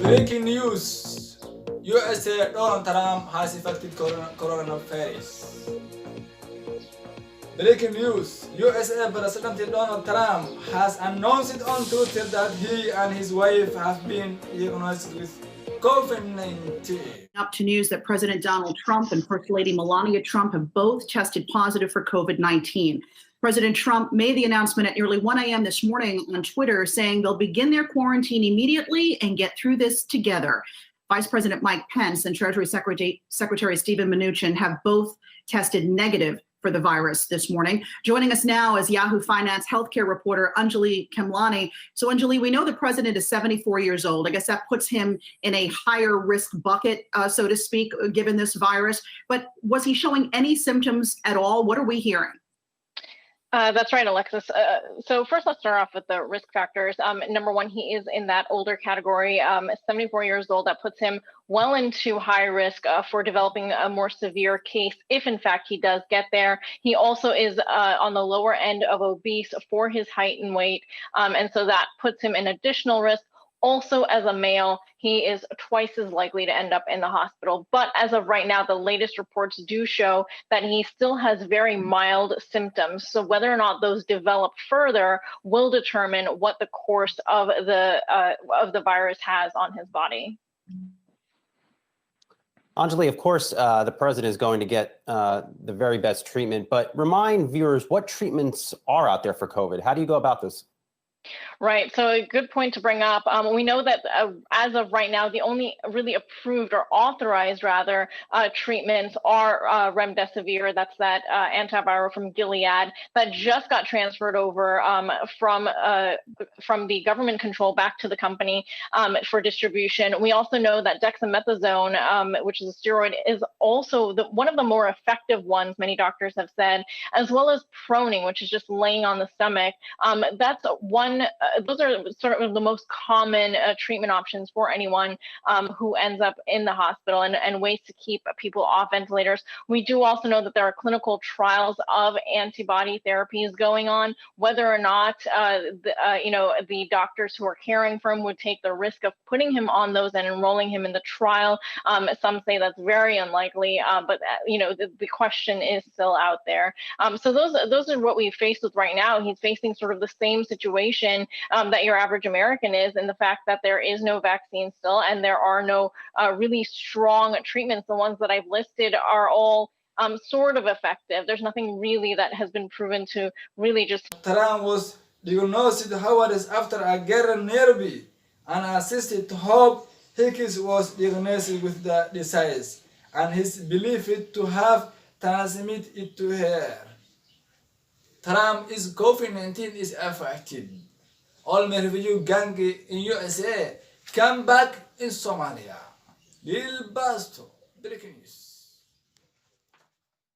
Breaking news. USA Donald Trump has infected coronavirus. Breaking news. USA President Donald Trump has announced on Twitter that he and his wife have been diagnosed with COVID-19. Up to news that President Donald Trump and First Lady Melania Trump have both tested positive for COVID-19. President Trump made the announcement at nearly 1 a.m. this morning on Twitter, saying they'll begin their quarantine immediately and get through this together. Vice President Mike Pence and Treasury Secretary Steven Mnuchin have both tested negative for the virus this morning. Joining us now is Yahoo Finance healthcare reporter Anjali Khemlani. So Anjali, we know the president is 74 years old. I guess that puts him in a higher risk bucket, so to speak, given this virus. But was he showing any symptoms at all? What are we hearing? That's right, Alexis. So first, let's start off with the risk factors. Number one, he is in that older category, 74 years old. That puts him well into high risk for developing a more severe case if, in fact, he does get there. He also is on the lower end of obese for his height and weight, and so that puts him in additional risk. Also, as a male, he is twice as likely to end up in the hospital. But as of right now, the latest reports do show that he still has very mild symptoms. So whether or not those develop further will determine what the course of the virus has on his body. Anjali, of course, the president is going to get the very best treatment, but remind viewers what treatments are out there for COVID. How do you go about this? Right. So a good point to bring up. We know that as of right now, the only really approved or authorized, rather, treatments are remdesivir. That's that antiviral from Gilead that just got transferred over from the government control back to the company for distribution. We also know that dexamethasone, which is a steroid, is also one of the more effective ones, many doctors have said, as well as proning, which is just laying on the stomach. That's one. Those are sort of the most common treatment options for anyone who ends up in the hospital and ways to keep people off ventilators. We do also know that there are clinical trials of antibody therapies going on. Whether or not the doctors who are caring for him would take the risk of putting him on those and enrolling him in the trial, some say that's very unlikely. But the question is still out there. So those are what we face with right now. He's facing sort of the same situation that your average American is, and the fact that there is no vaccine still, and there are no really strong treatments. The ones that I've listed are all sort of effective. There's nothing really that has been proven to really just. Trump was diagnosed, however, after a Garen nearby and assisted to hope Hickes was diagnosed with the disease, and is believed to have transmitted it to her. Trump is COVID-19 is affected. All my refugee gang in USA come back in Somalia. Lil Basto, breaking news.